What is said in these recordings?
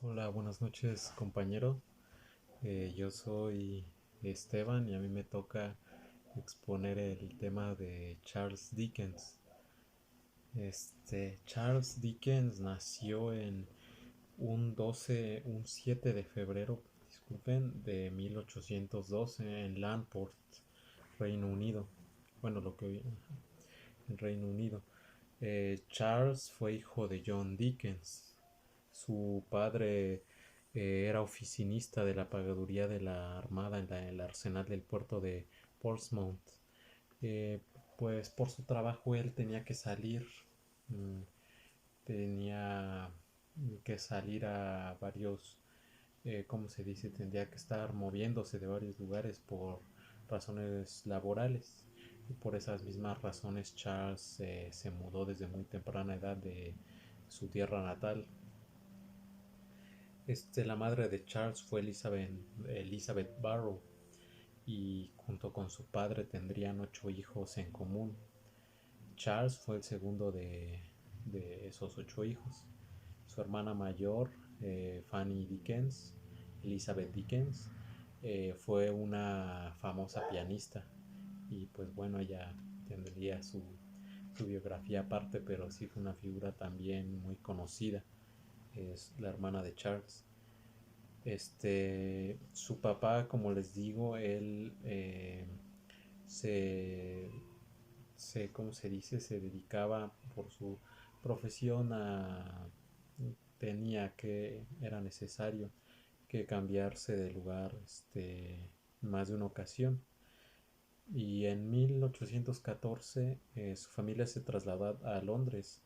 Hola, buenas noches, compañero. Yo soy Esteban y a mí me toca exponer el tema de Charles Dickens. Charles Dickens nació en un 7 de febrero, disculpen, de 1812 en Landport, Reino Unido. Bueno, lo que hoy en Reino Unido. Charles fue hijo de John Dickens. Su padre era oficinista de la pagaduría de la Armada en el arsenal del puerto de Portsmouth. Eh, pues por su trabajo él tenía que salir, mm, tenía que salir a varios, ¿cómo se dice? Tendría que estar moviéndose de varios lugares por razones laborales. Y por esas mismas razones Charles se mudó desde muy temprana edad de su tierra natal. La madre de Charles fue Elizabeth Barrow y junto con su padre tendrían 8 hijos en común. Charles fue el segundo de esos 8 hijos. Su hermana mayor, Fanny Dickens, Elizabeth Dickens, fue una famosa pianista y pues bueno, ella tendría su biografía aparte, pero sí fue una figura también muy conocida. Es la hermana de Charles. Su papá, como les digo, él se, ¿cómo se dice? Se dedicaba por su profesión era necesario que cambiarse de lugar, más de una ocasión. Y en 1814 su familia se trasladó a Londres,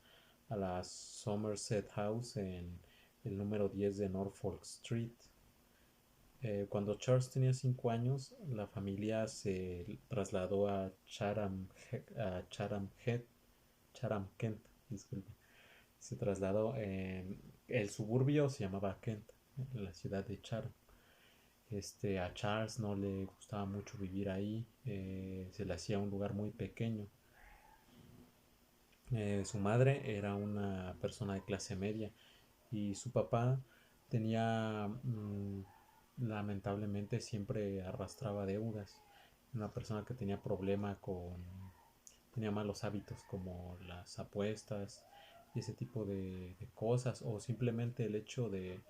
a la Somerset House en el número 10 de Norfolk Street. Cuando Charles tenía 5 años, la familia se trasladó Chatham, Kent, disculpe. Se trasladó en el suburbio, se llamaba Kent, en la ciudad de Chatham. A Charles no le gustaba mucho vivir ahí, se le hacía un lugar muy pequeño. Su madre era una persona de clase media y su papá tenía, lamentablemente, siempre arrastraba deudas. Una persona que tenía malos hábitos como las apuestas y ese tipo de cosas, o simplemente el hecho de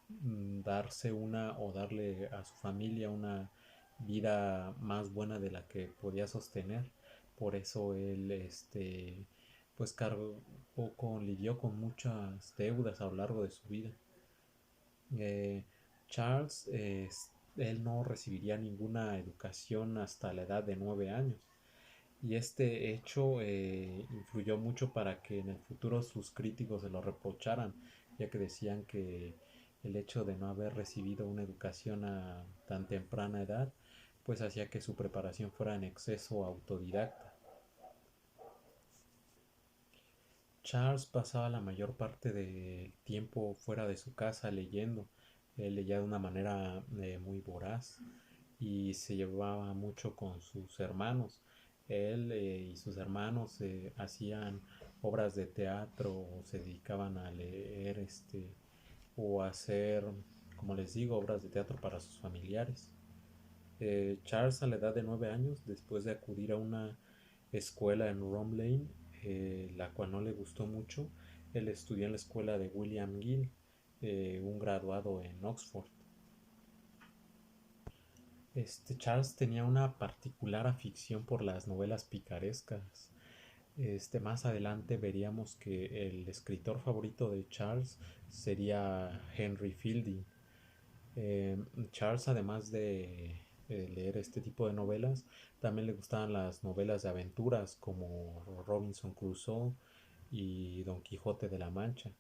darse una o darle a su familia una vida más buena de la que podía sostener. Por eso él, pues lidió con muchas deudas a lo largo de su vida. Eh, Charles, él no recibiría ninguna educación hasta la edad de 9 años. Y este hecho influyó mucho para que en el futuro sus críticos se lo reprocharan, ya que decían que el hecho de no haber recibido una educación a tan temprana edad, pues hacía que su preparación fuera en exceso autodidacta. Charles pasaba la mayor parte del tiempo fuera de su casa leyendo. Él leía de una manera muy voraz y se llevaba mucho con sus hermanos. Él y sus hermanos hacían obras de teatro o se dedicaban a leer o a hacer, como les digo, obras de teatro para sus familiares. Charles, a la edad de 9 años, después de acudir a una escuela en Lane, la cual no le gustó mucho, él estudió en la escuela de William Gill, un graduado en Oxford. Charles tenía una particular afición por las novelas picarescas. Más adelante veríamos que el escritor favorito de Charles sería Henry Fielding. Eh, Charles, además de leer este tipo de novelas, también le gustaban las novelas de aventuras como Robinson Crusoe y Don Quijote de la Mancha.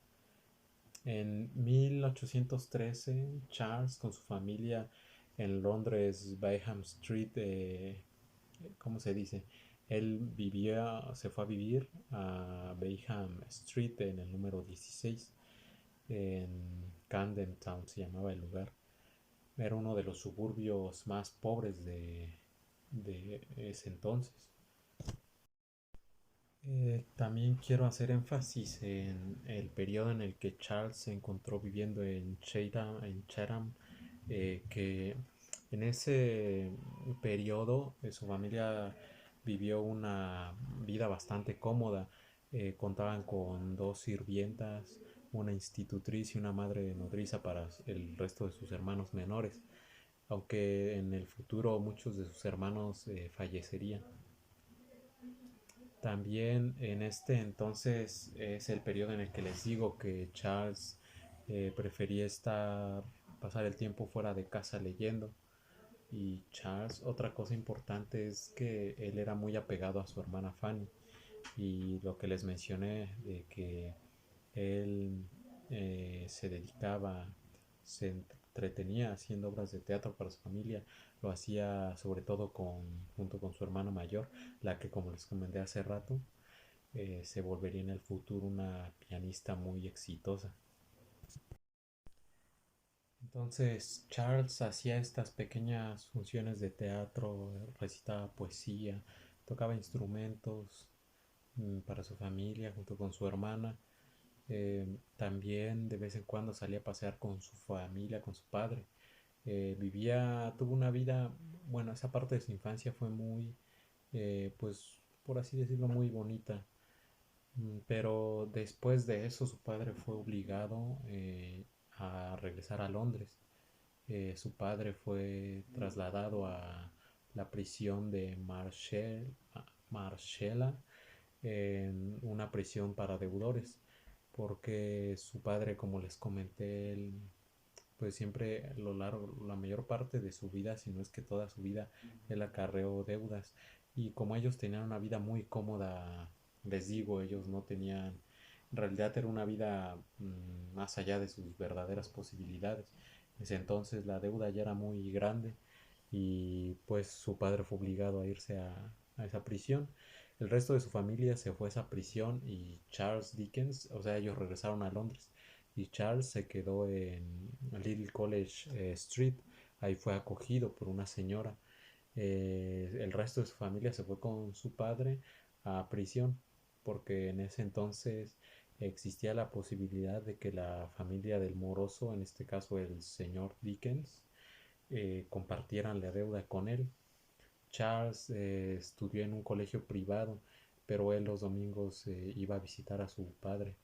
En 1813, Charles con su familia en Londres, Bayham Street, ¿cómo se dice? Se fue a vivir a Bayham Street en el número 16, en Camden Town se llamaba el lugar. Era uno de los suburbios más pobres de ese entonces. También quiero hacer énfasis en el periodo en el que Charles se encontró viviendo en Chatham, que en ese periodo su familia vivió una vida bastante cómoda. Contaban con dos sirvientas, una institutriz y una madre nodriza para el resto de sus hermanos menores, aunque en el futuro muchos de sus hermanos fallecerían. También en este entonces es el periodo en el que les digo que Charles prefería pasar el tiempo fuera de casa leyendo. Y Charles, otra cosa importante es que él era muy apegado a su hermana Fanny. Y lo que les mencioné de que él se dedicaba, se entretenía haciendo obras de teatro para su familia, lo hacía sobre todo junto con su hermana mayor, la que, como les comenté hace rato, se volvería en el futuro una pianista muy exitosa. Entonces Charles hacía estas pequeñas funciones de teatro, recitaba poesía, tocaba instrumentos para su familia junto con su hermana. También de vez en cuando salía a pasear con su familia, con su padre. Tuvo una vida, bueno, esa parte de su infancia fue muy, pues, por así decirlo, muy bonita. Pero después de eso su padre fue obligado a regresar a Londres. Su padre fue trasladado a la prisión de Marshall, en una prisión para deudores, porque su padre, como les comenté, él, pues siempre a lo largo, la mayor parte de su vida, si no es que toda su vida, él acarreó deudas. Y como ellos tenían una vida muy cómoda, les digo, ellos no tenían, en realidad era una vida más allá de sus verdaderas posibilidades. En ese entonces la deuda ya era muy grande y pues su padre fue obligado a irse a esa prisión. El resto de su familia se fue a esa prisión y Charles Dickens, o sea, ellos regresaron a Londres y Charles se quedó en Little College Street. Ahí fue acogido por una señora. El resto de su familia se fue con su padre a prisión porque en ese entonces existía la posibilidad de que la familia del moroso, en este caso el señor Dickens, compartieran la deuda con él. Charles estudió en un colegio privado, pero él los domingos iba a visitar a su padre.